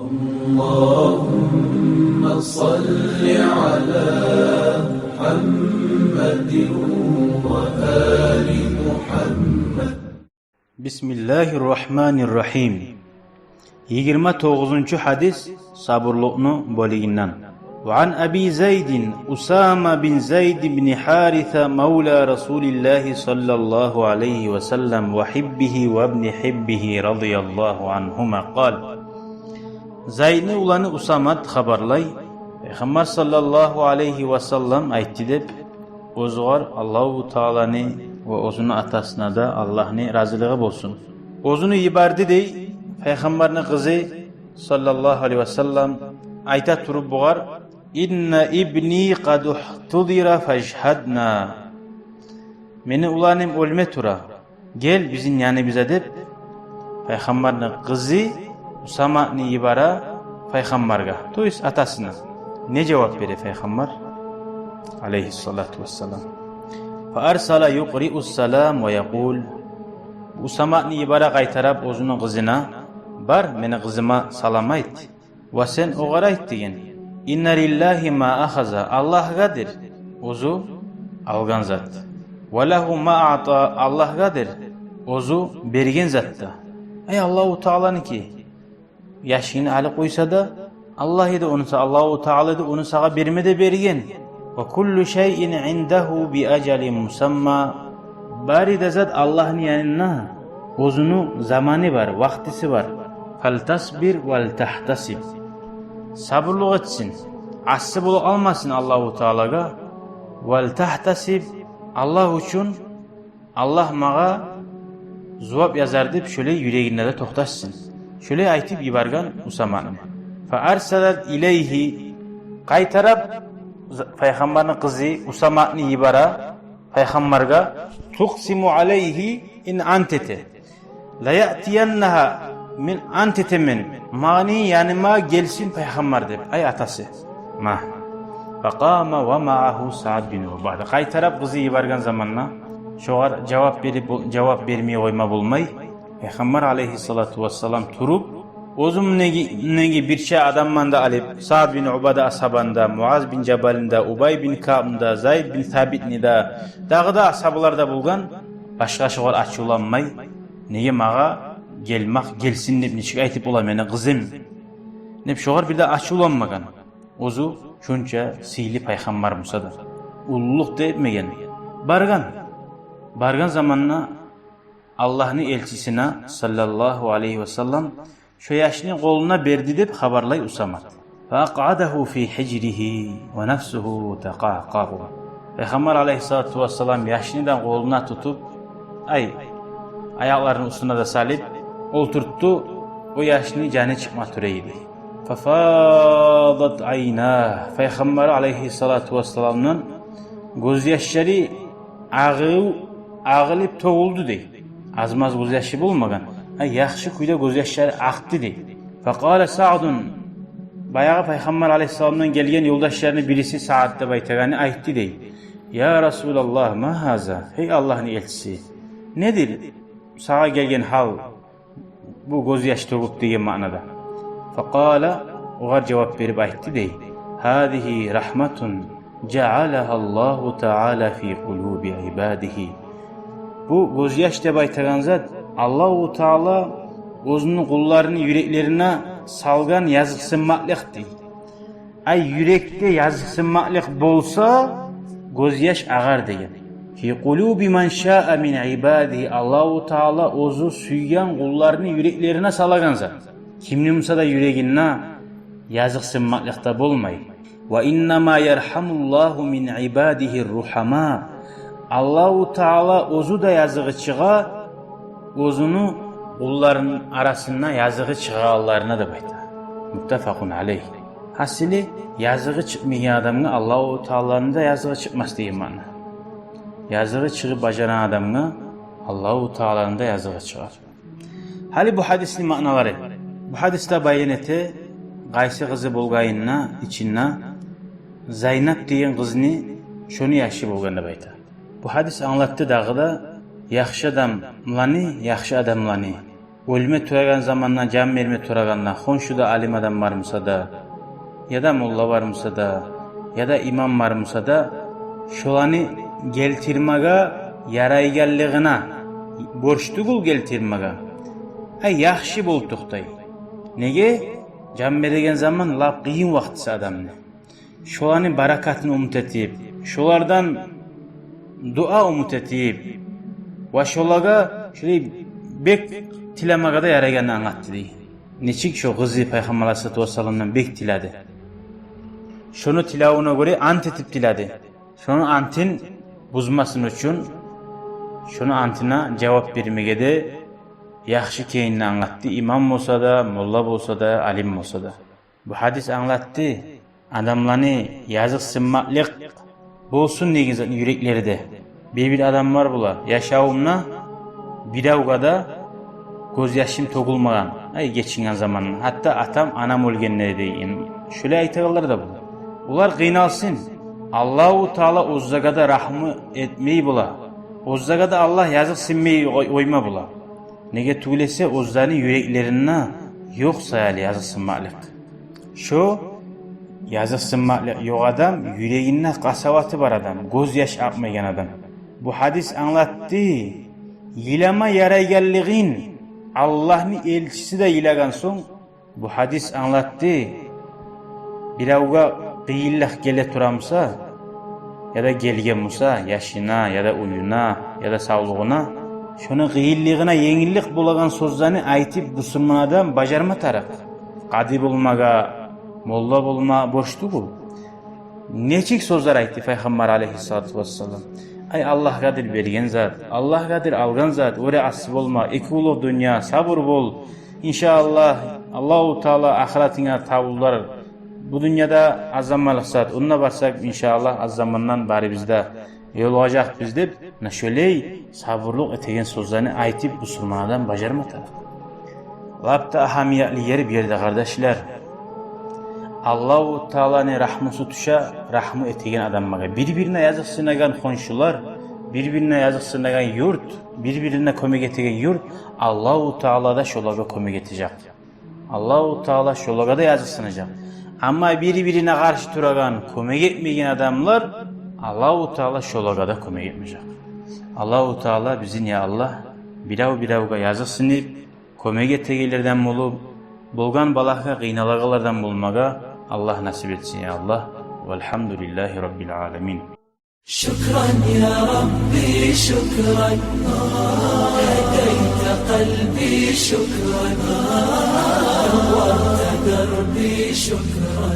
اللهم صل على محمد وآل محمد. Bismillahirrahmanirrahim. 29. hadis sabırlıqnu bölügindən. Ve an Abi Zeydin Usama bin Zeyd bin Haritha mevla Resulillah sallallahu aleyhi ve sellem ve hibbihi ve ibn hibbihi radıyallahu anhuma qal. Zeydni ulanı Usamat xabarlay. Peygamber sallallahu aleyhi ve sellem aytdi deb ozgar Allahu Taala'ni ve ozunu atasına da Allah'ni razılığı bolsun. Ozunu yibardi dey Peygamber'nin kızı sallallahu aleyhi ve sellem ayta turup buğar inna ibni qad uhtudira fajhadna. Meni ulanım ölme tura. Gel bizim yanımıza deb Peygamber'nin kızı Usama'ni yibara Peygamber'ga. Toys atasına. Ne cevap verir Peygamber? Aleyhissalatu vesselam. Faarsala yuqri'us salam ve yaqul. Usama'ni yibara qaytarab o'zining qizina bar meni qizima salom ayt va sen o'g'ara ayt degan. Inna lillahi ma ahaza. Allohgadir o'zi algan zot. Va lahu ma ata. Allohgadir o'zi bergan zotda. Ey Allohu Taala'niki yaşını ali qo'ysa da Allah edi onu Allohu Taala edi onu sağa bermede bergan. Ve kullu şeyin indahu bi ajalin musamma. Bari de zat Allah'ın yanına o'zini zamanı var, vaktisi var. Faltasbir vel tahtasib. Sabırlık etsin. Assı bulu almasın Allahu Teala'ga. Vel tahtasib. Allah için Allah mağa cevap yazar deyip şöyle yüreğinde de toxtaşsın. Şöyle aytib yibargan Usama'nın. Fa arsalat ileyhi qaytarab Peygamber'in kızı Usama'ni yibara Peygamber'ga tuqsimu aleyhi in antete la ya'tiyannaha min antete min mani yanıma gelsin Peygamber deb ay atası ma faqama ve ma'ahu Sa'd bin Ubada qaytarab kızı yibargan zamanna şoğar cevap vermeye koyma bulmay Peygamber aleyhissalatu vesselam turup o'zim negi bir şey adamman da alip Sa'd bin Ubada ashabanda, Muaz bin Cebal'inda, Ubay bin Ka'b'da, Zayd bin Sabit'nida, dağda ashablarda bulgan başka şoğar açılanmay nege mağa gelsin deb neçik aytip ola meni kızım. Nep şoğar bir de açılanmagan. Ozu şunça sihli Peygamber Musa'da. Ulluluk da etmegen. Bargan zamanına Allah'ın elçisine sallallahu aleyhi ve sellem şu yaşını koluna verdi deyip haberlay Usama. Faqadahu fi hicrihi ve nefsuhu taqaqahu. Peygamber aleyhissalatu vesselam yaşını koluna tutup ayaklarının üstüne de salip oturttu. O yaşını canı çıkma türeydi. Fafadat aynah. Peygamber aleyhissalatu vesselam'ın gözyaşları ağılıp toğuldu dey. Azmaz gözyaşı bulmagan. Yaxşı kuyda gözyaşları aktı dey. Faqala Sa'dun. Bayağı Peygamber aleyhisselam'dan gelgen yoldaşlarını birisi Sa'd'da baytagani aytdı dey. Ya Resulallah ma haza. Hey Allah'ın elçisi. Nedir sağa gelgen hal bu gözyaşı toğup degan manada. Faqala oğar cevap verip aytdı dey. Hadihi rahmetun cealaha Allahu Teala fi kulubi ibadihi. Bu gözyaş deb aytagan zat Allahu Teala o'zining qullarını yüreklerine salgan yazıqsınmaqliq deydi. Yürekte yazıqsınmaqliq bolsa gözyaş ağar degan. Fi qulubi man sha'a min ibadihi. Allahu Teala o'zi suygan qullarını yüreklerine salagan zat. Kimning bo'lsa da yüreğine yazıqsınmaqliqda bolmay. Ve innama yerhamullahu min ibadihi ruhama. Allahu Teala o'zi da yazığı çığa o'zini qulların arasına yazığı çığanlarına da bayta. Muttafaqun aleyh. Hasili yazığı çıkmayan adamga Allahu Teala'nın da yazığı çıkmaz degan ma'no. Yazığı çıkıp bacaran adamga Allahu Teala'nın da yazığı çıkar. Hali bu hadisning ma'nolari. Bu hadisda bayon eti qaysi qizi bo'lganina içinna Zaynab degan qizni şunu yaxshi bo'lgan deb aytadi. Bu hadis anlattı dağıda yaxshi odamlarni, yaxshi odamlarni ölme turagan zamandan can verme turagandan honşuda alim adam varmasa da ya da molla varmasa da ya da imam varmasa da şolany geltirmege yarayganligina borçtugul geltirmege yaxşı boltukday. Nege? Can beregen zaman lap kıyın vaktisi adamны. Şolany barakatını umut etip, şolardan dua umut etip, ve şolaga şöyle bek tilemege da yaraganını anlattı dey. Neçik şo kızı Peygamber Aleyhissalatu vesselam'dan bek tiledi. Şonu tilavına göre ant etip tiledi. Şonu antin buzmasın üçün, şonu antina cevap vermege de yaxşı keyinini anlattı. İmam olsa da, molla olsa da, alim olsa da. Bu hadis anlattı. Adamlarını yazık sınmaklık bolsun negizin yürekleri de. Bir adam var bula. Yaşavımna bir avgada göz yaşım togulmagan. Geçingen zamanın. Hatta atam anam ölgenleri deyin. Şöyle aytagalar da bu. Ular kıynalsın. Allahu Teala ozzagada rahmı etmeyi bula. Ozzagada Allah yazık sinmeyi oyma bula. Nege tüylese ozzani yüreklerine yok sayali yazık sınmaklık. Şu yazık sınmaklık yok adam, yüreğine kasavatı var adam, göz yaş akmayan adam. Bu hadis anlattı. Yilama yarayganligin Allah'ın elçisi de yilagan son bu hadis anlattı. Biravga kıyıllık gele turamsa ya da gelgen musa yaşına ya da uyuna ya da sağlığına şunu kıyılligine yengillik bulagan sözlerini aytip busunmadan bajarma tarak. Kadir olmaga, molla bulma boştu bu. Neçik sözler aytı Peygamber Aleyhissalatu vesselam. Ay Allah kadir bergen zat, Allah kadir algan zat, öyle asıl olma, iki ulu dünya, sabır bol. İnşallah Allahu Teala ahiretine tavullar. Bu dünyada azammalık zat, onunla barsak inşallah az zamandan bari bizde yol olacak biz deyip, şöyle sabırlık etegen sözlerini aytip busulmadan bajarma tarak. Lapta ahamiyetli yeri bir yerde kardeşler. Allahu Teala'nın rahmısı tuşa rahmı etegen adammaga. Birbirine yazık sınagan konşular, birbirine yazık sınagan yurt, birbirine kömek etegen yurt, Allahu Teala da şolaga kömek etecek. Allahu Teala şolaga da yazık sınacak. Ama birbirine karşı turagan, kömek etmeyen adamlar, Allahu Teala şolaga da kömek etmeyecek. Allahu Teala bizin ya Allah biravga yazık sınıp, kömek etegelerden bulup, bolgan balaka kıynalagalardan bulmaga Allah nasip etsin ya Allah. Velhamdülillahi Rabbil alemin. شكرا يا ربي شكرا هديت قلبي شكرا نورت دربي شكرا